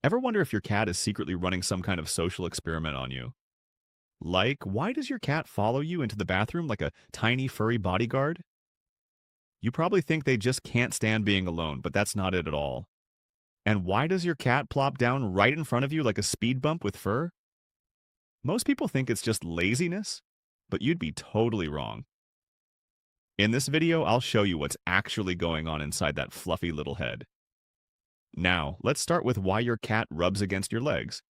Ever wonder if your cat is secretly running some kind of social experiment on you? Like, why does your cat follow you into the bathroom like a tiny furry bodyguard? You probably think they just can't stand being alone, but that's not it at all. And why does your cat plop down right in front of you like a speed bump with fur? Most people think it's just laziness, but you'd be totally wrong. In this video, I'll show you what's actually going on inside that fluffy little head. Now, let's start with why your cat rubs against your legs.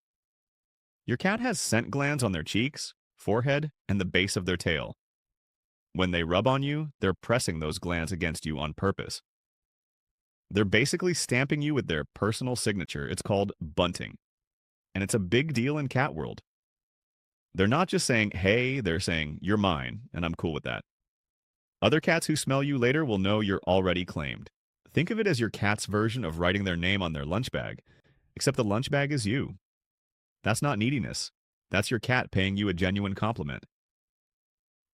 Your cat has scent glands on their cheeks, forehead, and the base of their tail. When they rub on you, they're pressing those glands against you on purpose. They're basically stamping you with their personal signature. It's called bunting, and it's a big deal in cat world. They're not just saying, hey, they're saying, you're mine, and I'm cool with that. Other cats who smell you later will know you're already claimed. Think of it as your cat's version of writing their name on their lunch bag, except the lunch bag is you. That's not neediness. That's your cat paying you a genuine compliment.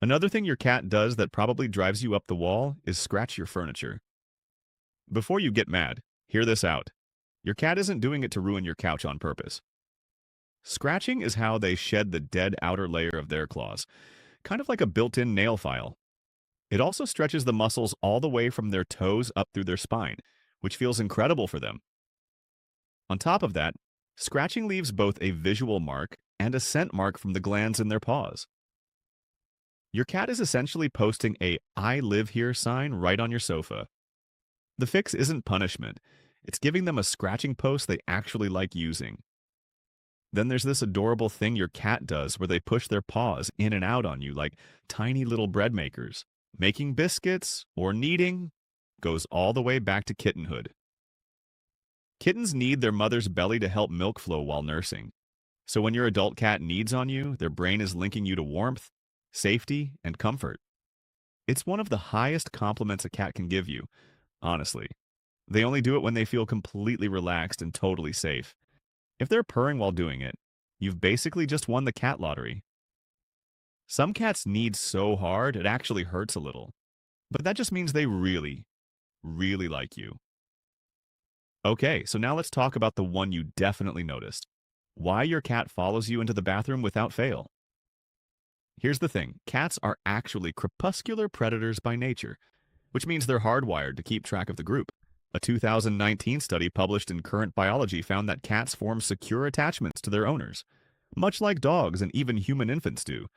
Another thing your cat does that probably drives you up the wall is scratch your furniture. Before you get mad, hear this out. Your cat isn't doing it to ruin your couch on purpose. Scratching is how they shed the dead outer layer of their claws, kind of like a built-in nail file. It also stretches the muscles all the way from their toes up through their spine, which feels incredible for them. On top of that, scratching leaves both a visual mark and a scent mark from the glands in their paws. Your cat is essentially posting a "I live here" sign right on your sofa. The fix isn't punishment. It's giving them a scratching post they actually like using. Then there's this adorable thing your cat does where they push their paws in and out on you like tiny little bread makers. Making biscuits or kneading goes all the way back to kittenhood. Kittens need their mother's belly to help milk flow while nursing. So when your adult cat kneads on you, their brain is linking you to warmth, safety, and comfort. It's one of the highest compliments a cat can give you, honestly. They only do it when they feel completely relaxed and totally safe. If they're purring while doing it, you've basically just won the cat lottery. Some cats knead so hard it actually hurts a little, but that just means they really, really like you. Okay, so now let's talk about the one you definitely noticed. Why your cat follows you into the bathroom without fail. Here's the thing, cats are actually crepuscular predators by nature, which means they're hardwired to keep track of the group. A 2019 study published in Current Biology found that cats form secure attachments to their owners, much like dogs and even human infants do,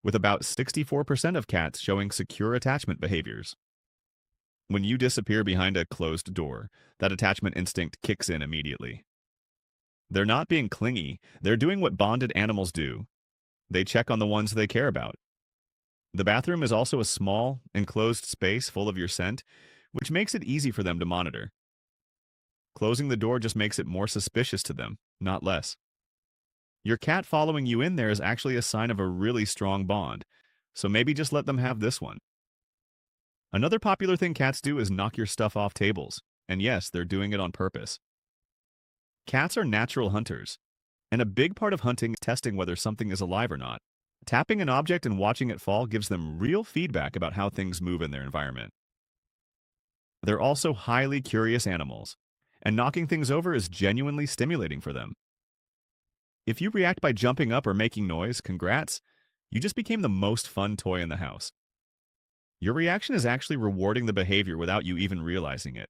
with about 64% of cats showing secure attachment behaviors. When you disappear behind a closed door, that attachment instinct kicks in immediately. They're not being clingy, they're doing what bonded animals do. They check on the ones they care about. The bathroom is also a small, enclosed space full of your scent, which makes it easy for them to monitor. Closing the door just makes it more suspicious to them, not less. Your cat following you in there is actually a sign of a really strong bond, so maybe just let them have this one. Another popular thing cats do is knock your stuff off tables, and yes, they're doing it on purpose. Cats are natural hunters, and a big part of hunting is testing whether something is alive or not. Tapping an object and watching it fall gives them real feedback about how things move in their environment. They're also highly curious animals, and knocking things over is genuinely stimulating for them. If you react by jumping up or making noise, congrats, you just became the most fun toy in the house. Your reaction is actually rewarding the behavior without you even realizing it.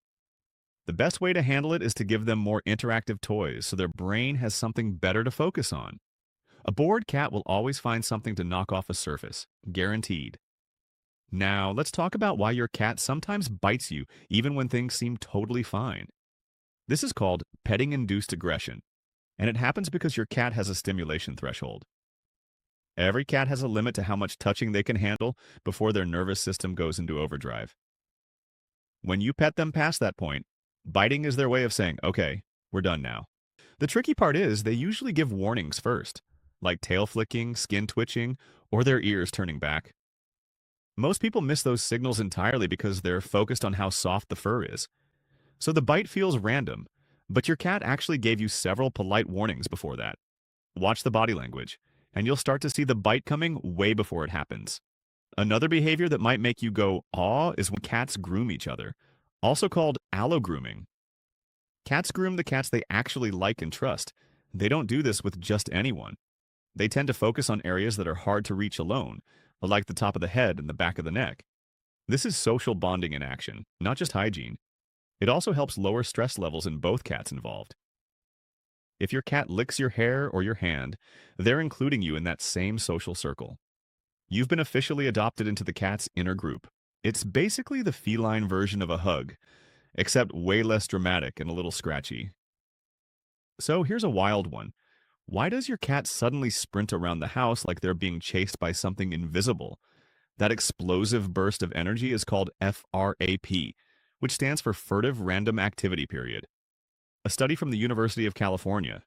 The best way to handle it is to give them more interactive toys so their brain has something better to focus on. A bored cat will always find something to knock off a surface, guaranteed. Now, let's talk about why your cat sometimes bites you even when things seem totally fine. This is called petting-induced aggression, and it happens because your cat has a stimulation threshold. Every cat has a limit to how much touching they can handle before their nervous system goes into overdrive. When you pet them past that point, biting is their way of saying, okay, we're done now. The tricky part is they usually give warnings first, like tail flicking, skin twitching, or their ears turning back. Most people miss those signals entirely because they're focused on how soft the fur is. So the bite feels random, but your cat actually gave you several polite warnings before that. Watch the body language, and you'll start to see the bite coming way before it happens. Another behavior that might make you go, aw, is when cats groom each other, also called allo-grooming. Cats groom the cats they actually like and trust. They don't do this with just anyone. They tend to focus on areas that are hard to reach alone, like the top of the head and the back of the neck. This is social bonding in action, not just hygiene. It also helps lower stress levels in both cats involved. If your cat licks your hair or your hand, they're including you in that same social circle. You've been officially adopted into the cat's inner group. It's basically the feline version of a hug, except way less dramatic and a little scratchy. So here's a wild one. Why does your cat suddenly sprint around the house like they're being chased by something invisible? That explosive burst of energy is called FRAP, which stands for Furtive Random Activity Period. A study from the University of California,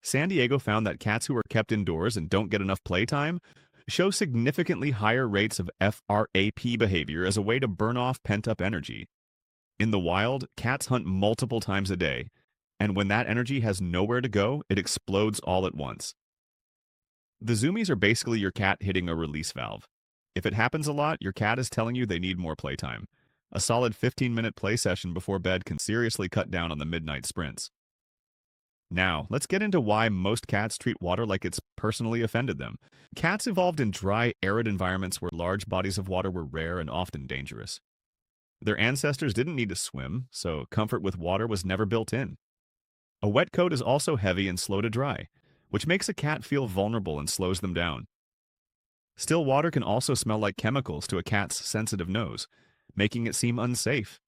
San Diego found that cats who are kept indoors and don't get enough playtime show significantly higher rates of FRAP behavior as a way to burn off pent-up energy. In the wild, cats hunt multiple times a day, and when that energy has nowhere to go, it explodes all at once. The zoomies are basically your cat hitting a release valve. If it happens a lot, your cat is telling you they need more playtime. A solid 15-minute play session before bed can seriously cut down on the midnight sprints. Now, let's get into why most cats treat water like it's personally offended them. Cats evolved in dry, arid environments where large bodies of water were rare and often dangerous. Their ancestors didn't need to swim, so comfort with water was never built in. A wet coat is also heavy and slow to dry, which makes a cat feel vulnerable and slows them down. Still water can also smell like chemicals to a cat's sensitive nose, making it seem unsafe.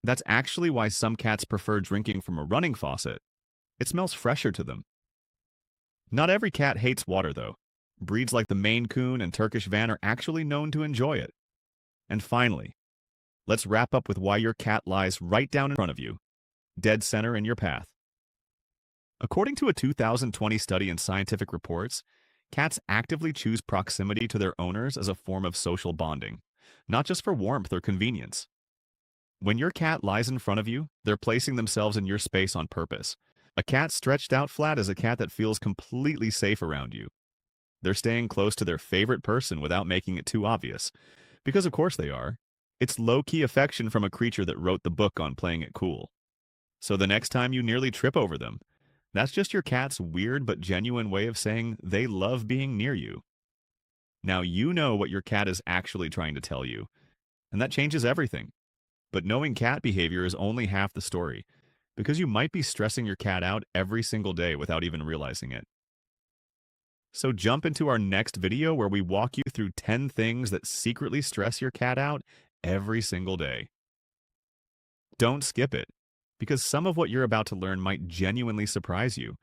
That's actually why some cats prefer drinking from a running faucet. It smells fresher to them. Not every cat hates water, though. Breeds like the Maine Coon and Turkish Van are actually known to enjoy it. And finally, let's wrap up with why your cat lies right down in front of you, dead center in your path. According to a 2020 study in Scientific Reports, cats actively choose proximity to their owners as a form of social bonding, not just for warmth or convenience. When your cat lies in front of you, they're placing themselves in your space on purpose. A cat stretched out flat is a cat that feels completely safe around you. They're staying close to their favorite person without making it too obvious, because of course they are. It's low-key affection from a creature that wrote the book on playing it cool. So the next time you nearly trip over them, that's just your cat's weird but genuine way of saying they love being near you. Now you know what your cat is actually trying to tell you, and that changes everything. But knowing cat behavior is only half the story, because you might be stressing your cat out every single day without even realizing it. So jump into our next video where we walk you through 10 things that secretly stress your cat out every single day. Don't skip it, because some of what you're about to learn might genuinely surprise you.